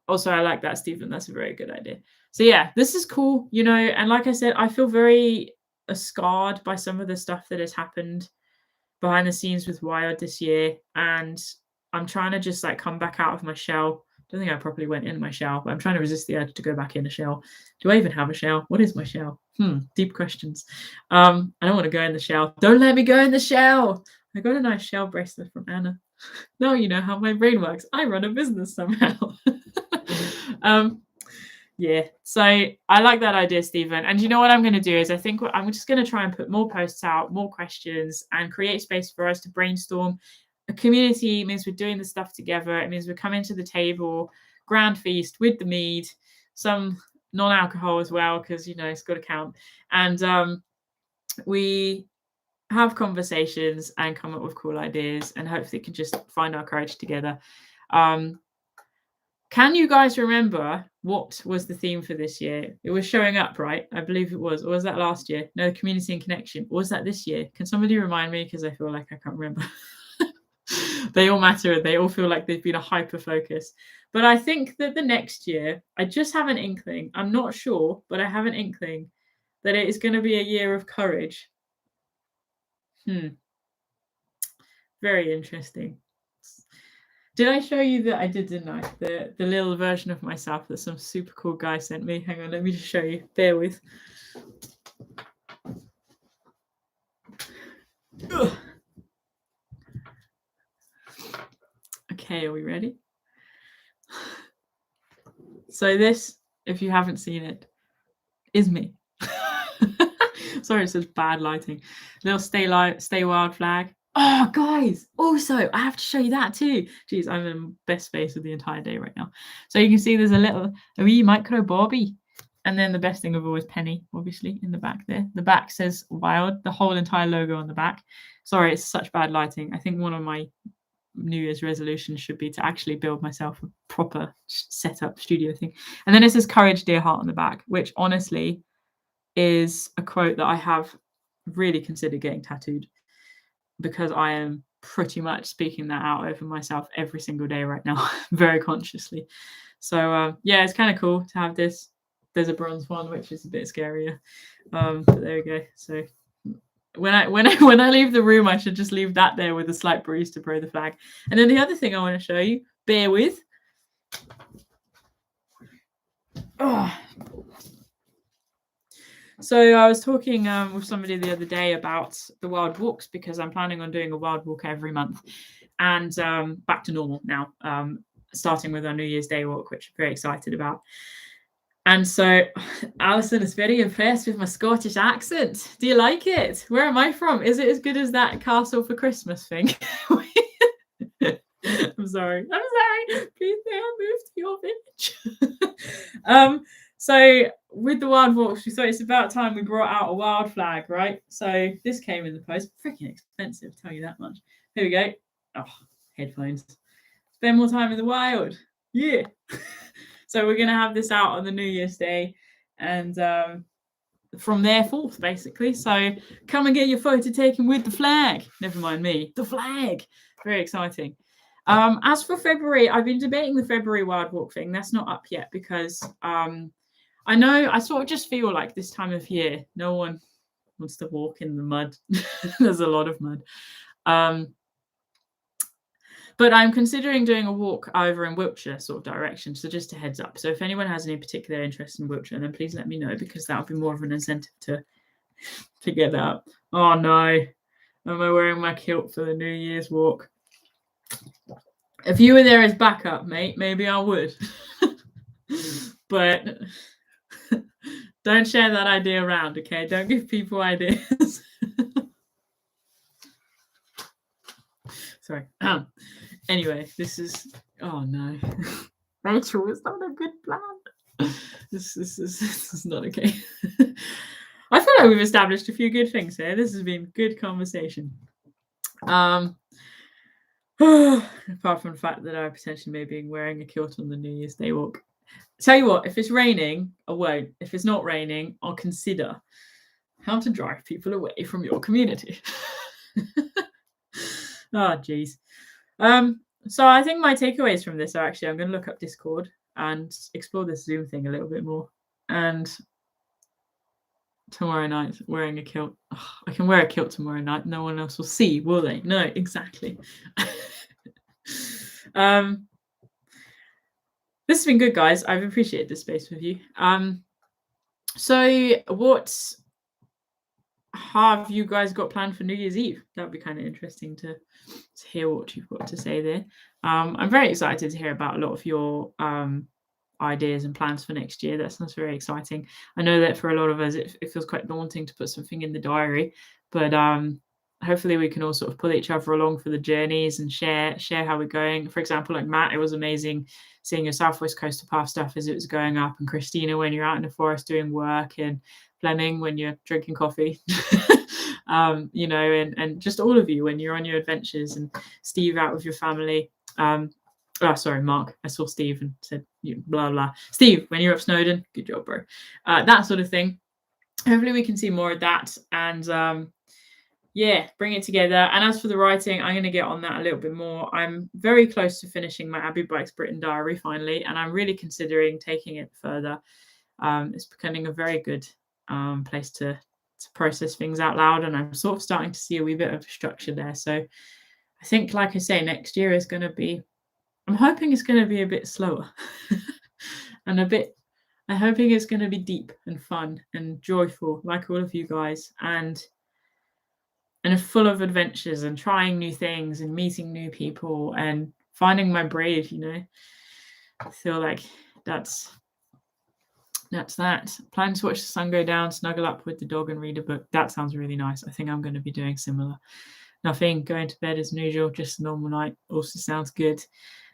also, I like that, Stephen. That's a very good idea. So yeah, this is cool, you know. And like I said, I feel very scarred by some of the stuff that has happened behind the scenes with Wired this year, and I'm trying to just like come back out of my shell. Don't think I properly went in my shell, but I'm trying to resist the urge to go back in a shell. Do I even have a shell? What is my shell? Deep questions. I don't want to go in the shell. Don't let me go in the shell. I got a nice shell bracelet from Anna. Now you know how my brain works. I run a business somehow. Yeah, so I like that idea, Stephen. And you know what I'm going to do is, I think I'm just going to try and put more posts out, more questions, and create space for us to brainstorm a community means we're doing the stuff together. It means we're coming to the table, grand feast with the mead, some non-alcohol as well, because it's got to count. And we have conversations and come up with cool ideas, and hopefully can just find our courage together. Can you guys remember what was the theme for this year? It was showing up, right? I believe it was. Or was that last year? No, community and connection. Or was that this year? Can somebody remind me? Because I feel like I can't remember. They all matter. They all feel like they've been a hyper focus. But I think that the next year, I just have an inkling. I'm not sure, but I have an inkling that it is going to be a year of courage. Very interesting. Did I show you that I did, didn't I? The little version of myself that some super cool guy sent me. Hang on, let me just show you. Bear with. Ugh. Okay, are we ready? So this, if you haven't seen it, is me. Sorry, it's such bad lighting. Little stay wild flag. Oh, guys, also, I have to show you that too. Jeez, I'm in the best space of the entire day right now. So you can see there's a wee micro Bobby. And then the best thing of all is Penny, obviously, in the back there. The back says wild, the whole entire logo on the back. Sorry, it's such bad lighting. I think one of my New Year's resolutions should be to actually build myself a proper setup studio thing. And then it says courage, dear heart on the back, which honestly is a quote that I have really considered getting tattooed, because I am pretty much speaking that out over myself every single day right now, very consciously. So yeah, it's kind of cool to have this. There's a bronze one, which is a bit scarier. But there we go. So when I leave the room, I should just leave that there with a slight breeze to blow the flag. And then the other thing I want to show you, bear with. Oh. So I was talking with somebody the other day about the wild walks, because I'm planning on doing a wild walk every month, and back to normal now, starting with our New Year's Day walk, which I'm very excited about. And so Alison is very impressed with my Scottish accent. Do you like it? Where am I from? Is it as good as that Castle for Christmas thing? I'm sorry. Please say I moved to your village. So with the wild walks, we thought it's about time we brought out a wild flag, right? So this came in the post. Freaking expensive, tell you that much. Here we go. Oh, headphones. Spend more time in the wild. Yeah. So we're going to have this out on the New Year's Day, and from there forth, basically. So come and get your photo taken with the flag. Never mind me. The flag. Very exciting. As for February, I've been debating the February wild walk thing. That's not up yet, because I know I sort of just feel like this time of year, no one wants to walk in the mud. There's a lot of mud. But I'm considering doing a walk over in Wiltshire sort of direction. So just a heads up. So if anyone has any particular interest in Wiltshire, then please let me know, because that would be more of an incentive to get that up. Oh no. Am I wearing my kilt for the New Year's walk? If you were there as backup, mate, maybe I would. But don't share that idea around, okay? Don't give people ideas. Sorry. Anyway, this is... Oh, no. Rachel, it's not a good plan. This is not okay. I feel like we've established a few good things here. This has been good conversation. Apart from the fact that I potentially may be wearing a kilt on the New Year's Day walk. Tell you what, if it's raining, I won't. If it's not raining, I'll consider how to drive people away from your community. Oh, geez. So I think my takeaways from this are actually, I'm going to look up Discord and explore this Zoom thing a little bit more. And tomorrow night, wearing a kilt. Oh, I can wear a kilt tomorrow night. No one else will see, will they? No, exactly. This has been good, guys. I've appreciated this space with you. So what have you guys got planned for New Year's Eve? That would be kind of interesting to hear what you've got to say there. I'm very excited to hear about a lot of your ideas and plans for next year. That sounds very exciting. I know that for a lot of us, it feels quite daunting to put something in the diary, but hopefully we can all sort of pull each other along for the journeys and share how we're going. For example, like Matt, it was amazing seeing your Southwest Coastal Path stuff as it was going up, and Christina when you're out in the forest doing work, and Fleming when you're drinking coffee. You know, and just all of you when you're on your adventures, and Steve out with your family. Oh, sorry, Mark. I saw Steve and said blah blah. Steve, when you're up Snowdon, good job, bro. That sort of thing. Hopefully we can see more of that, and yeah, bring it together. And as for the writing, I'm going to get on that a little bit more. I'm very close to finishing my Abbie Bikes Britain diary finally, and I'm really considering taking it further. It's becoming a very good place to process things out loud, and I'm sort of starting to see a wee bit of structure there. So I think, like I say, next year is going to be, I'm hoping it's going to be a bit slower and I'm hoping it's going to be deep and fun and joyful, like all of you guys, and full of adventures and trying new things and meeting new people and finding my brave, you know. I feel like that's that. Plan to watch the sun go down, snuggle up with the dog and read a book. That sounds really nice. I think I'm going to be doing similar. Nothing, going to bed as usual, just a normal night. Also sounds good.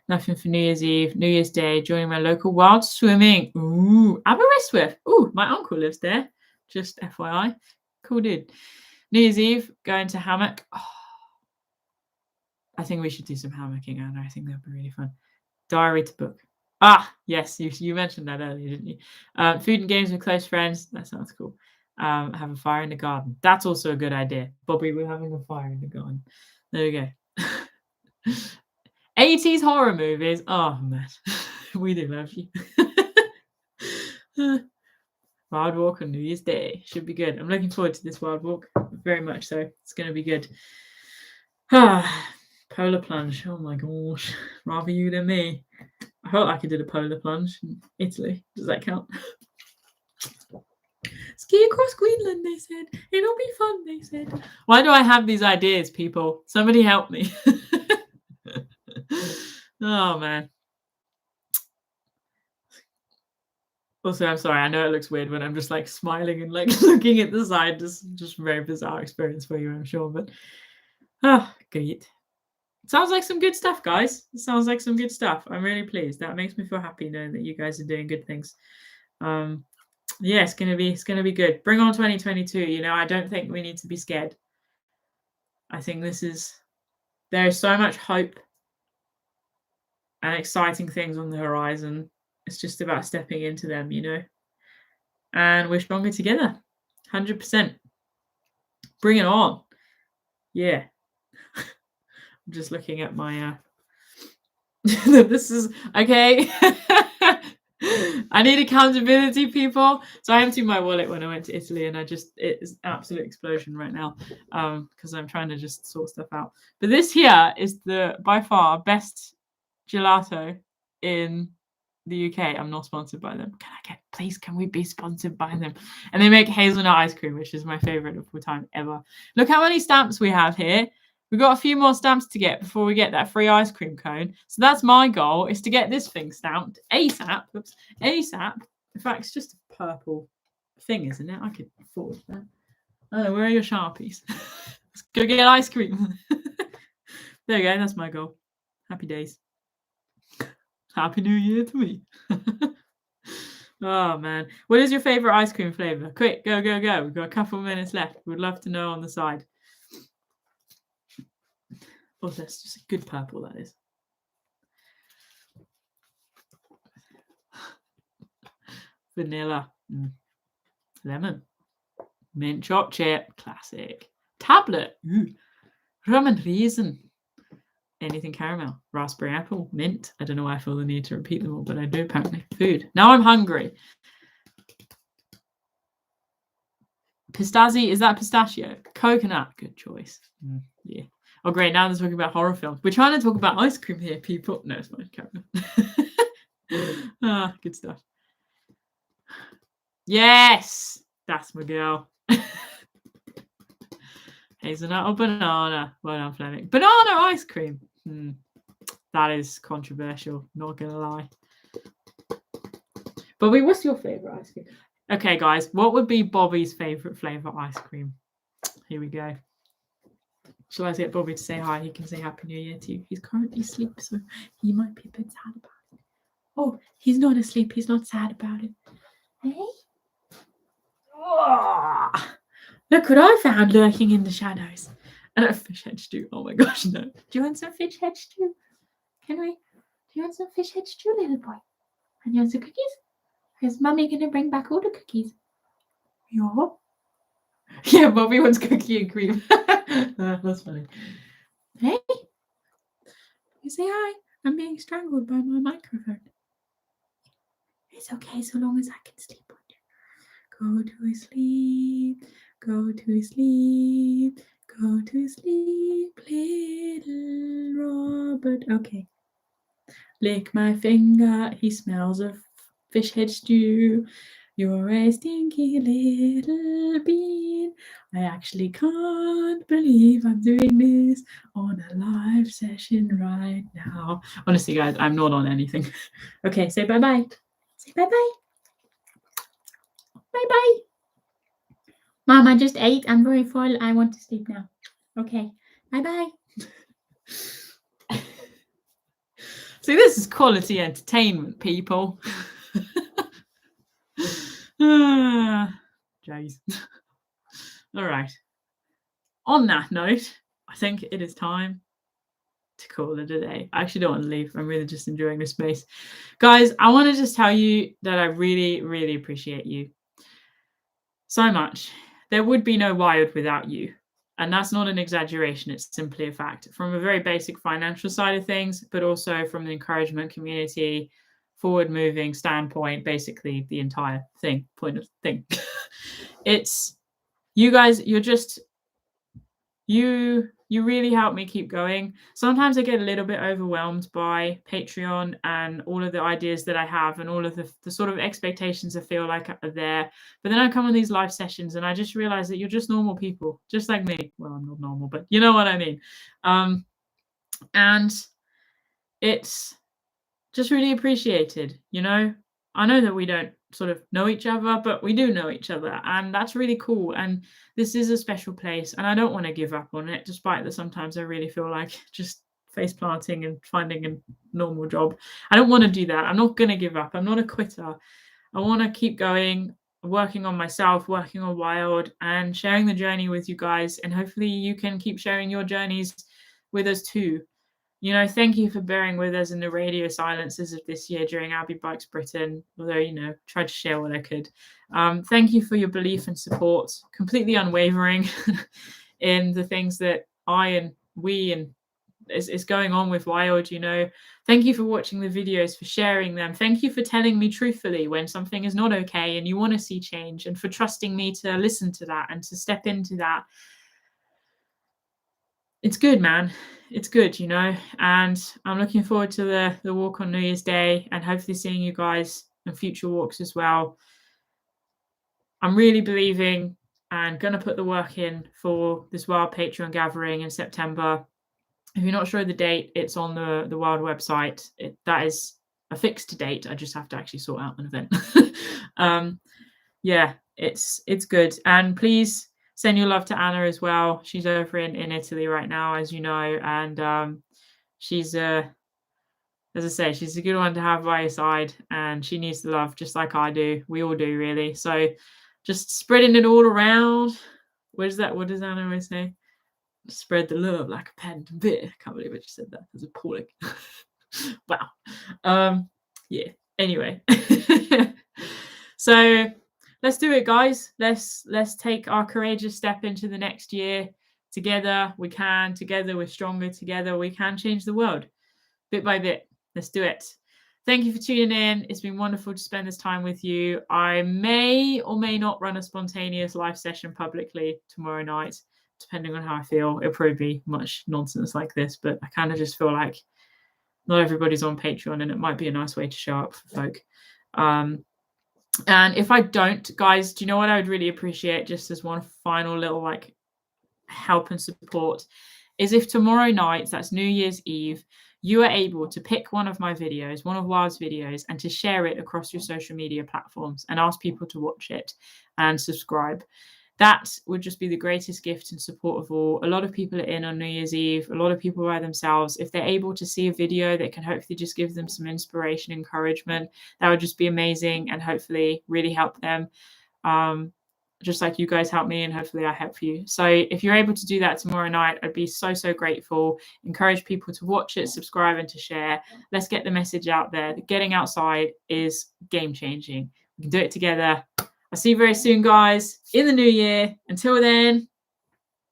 Nothing for New Year's Eve. New Year's Day, joining my local wild swimming. Ooh, Aberystwyth. Ooh, my uncle lives there. Just FYI. Cool dude. New Year's Eve, going to hammock. Oh, I think we should do some hammocking, Anna. I think that'd be really fun. Diary to book. Ah, yes, you mentioned that earlier, didn't you? Food and games with close friends. That sounds cool. Have a fire in the garden. That's also a good idea. Bobby, we're having a fire in the garden. There we go. 80s horror movies. Oh, man. We do love you. Wild walk on New Year's Day. Should be good. I'm looking forward to this wild walk. Very much so. It's going to be good. Polar plunge. Oh, my gosh. Rather you than me. I felt like I did a polar plunge in Italy. Does that count? Ski across Greenland, they said. It'll be fun, they said. Why do I have these ideas, people? Somebody help me. Oh, man. Also, I'm sorry. I know it looks weird when I'm just like smiling and like looking at the side. Just a very bizarre experience for you, I'm sure. But, great. Sounds like some good stuff, guys. It sounds like some good stuff. I'm really pleased. That makes me feel happy knowing that you guys are doing good things. Yeah, it's gonna be good. Bring on 2022. You know, I don't think we need to be scared. I think there is so much hope and exciting things on the horizon. It's just about stepping into them, you know. And we're stronger together. 100%. Bring it on. Yeah. I'm just looking at my this is okay. I need accountability, people. So I emptied my wallet when I went to Italy, and it is an absolute explosion right now because I'm trying to just sort stuff out. But this here is the by far best gelato in the UK. I'm not sponsored by them. Can we be sponsored by them? And they make hazelnut ice cream, which is my favorite of all time ever. Look how many stamps we have here. We've got a few more stamps to get before we get that free ice cream cone. So that's my goal, is to get this thing stamped ASAP. Oops, ASAP. In fact, it's just a purple thing, isn't it? I could afford that. Oh, where are your Sharpies? Let's go get ice cream. There you go. That's my goal. Happy days. Happy New Year to me. Oh, man. What is your favorite ice cream flavor? Quick, go, go, go. We've got a couple of minutes left. We'd love to know on the side. Oh, that's just a good purple, that is. Vanilla. Lemon. Mint chocolate chip. Classic. Tablet. Rum and raisin. Anything caramel. Raspberry apple. Mint. I don't know why I feel the need to repeat them all, but I do apparently. Food. Now I'm hungry. Pistazzi. Is that pistachio? Coconut. Good choice. Yeah. Oh, great. Now they're talking about horror films. We're trying to talk about ice cream here, people. No, it's fine. Good stuff. Yes! That's my girl. Hazelnut or banana? Well done, Fleming. Banana ice cream. That is controversial. Not going to lie. Bobby, what's your favourite ice cream? Okay, guys. What would be Bobby's favourite flavour ice cream? Here we go. Shall I get Bobby to say hi? He can say Happy New Year too. He's currently asleep, so he might be a bit sad about it. Oh, he's not asleep. He's not sad about it. Hey? Oh, look what I found lurking in the shadows. And a fish head stew. Oh my gosh, no. Do you want some fish head stew? Can we? Do you want some fish head stew, little boy? And you want some cookies? Is Mummy going to bring back all the cookies? Yeah. Yeah, Bobby wants cookie and cream. That's funny. Hey, you say hi. I'm being strangled by my microphone. It's okay so long as I can sleep on you. Go to sleep. Go to sleep. Go to sleep, little Robert. Okay. Lick my finger. He smells of fish head stew. You're a stinky little bean. I actually can't believe I'm doing this on a live session right now. Honestly, guys, I'm not on anything. Okay, say bye-bye. Say bye-bye. Bye-bye. Mom, I just ate. I'm very full. I want to sleep now. Okay, bye-bye. See, this is quality entertainment, people. Jeez. All right. On that note, I think it is time to call it a day. I actually don't want to leave. I'm really just enjoying this space. Guys, I want to just tell you that I really, really appreciate you so much. There would be no Wired without you. And that's not an exaggeration. It's simply a fact. From a very basic financial side of things, but also from the encouragement community, forward-moving standpoint, basically the entire point of thing. It's you guys, you're just, you really help me keep going. Sometimes I get a little bit overwhelmed by Patreon and all of the ideas that I have and all of the sort of expectations I feel like are there. But then I come on these live sessions and I just realize that you're just normal people, just like me. Well, I'm not normal, but you know what I mean. And it's just really appreciated, you know. I know that we don't sort of know each other, but we do know each other, and that's really cool. And this is a special place, and I don't want to give up on it, despite that sometimes I really feel like just face planting and finding a normal job. I don't want to do that. I'm not going to give up. I'm not a quitter. I want to keep going, working on myself, working on Wild, and sharing the journey with you guys. And hopefully you can keep sharing your journeys with us too. You know, thank you for bearing with us in the radio silences of this year during Abbie Bikes Britain, although, you know, tried to share what I could. Thank you for your belief and support, completely unwavering in the things that I and we and is going on with Wild, you know. Thank you for watching the videos, for sharing them. Thank you for telling me truthfully when something is not okay and you want to see change, and for trusting me to listen to that and to step into that. It's good, man. It's good, you know, and I'm looking forward to the walk on New Year's Day and hopefully seeing you guys in future walks as well. I'm really believing and going to put the work in for this Wild Patreon gathering in September. If you're not sure of the date, it's on the Wild website. That is a fixed date. I just have to actually sort out an event. Yeah, it's good. And please send your love to Anna as well. She's over in Italy right now, as you know, and she's as I say, she's a good one to have by your side, and she needs the love just like I do. We all do, really. So just spreading it all around. What does Anna always say? Spread the love like a pen to beer. I can't believe I just said that. That's appalling. Wow. Yeah. Anyway. So let's do it, guys. Let's take our courageous step into the next year. Together we can. Together we're stronger. Together we can change the world. Bit by bit. Let's do it. Thank you for tuning in. It's been wonderful to spend this time with you. I may or may not run a spontaneous live session publicly tomorrow night, depending on how I feel. It'll probably be much nonsense like this, but I kind of just feel like not everybody's on Patreon, and it might be a nice way to show up for folk. And if I don't, guys, do you know what I would really appreciate, just as one final little like help and support, is if tomorrow night, that's New Year's Eve, you are able to pick one of my videos, one of Wild's videos, and to share it across your social media platforms and ask people to watch it and subscribe. that would just be the greatest gift and support of all. A lot of people are in on New Year's Eve. A lot of people by themselves. If they're able to see a video that can hopefully just give them some inspiration, encouragement, that would just be amazing and hopefully really help them. Just like you guys help me, and hopefully I help you. So if you're able to do that tomorrow night, I'd be so, so grateful. Encourage people to watch it, subscribe, and to share. Let's get the message out there that getting outside is game-changing. We can do it together. I'll see you very soon, guys, in the new year. Until then,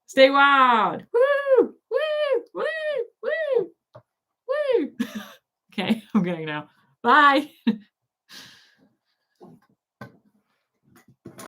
stay wild. Woo! Woo! Woo! Woo! Woo! Okay, I'm going now. Bye.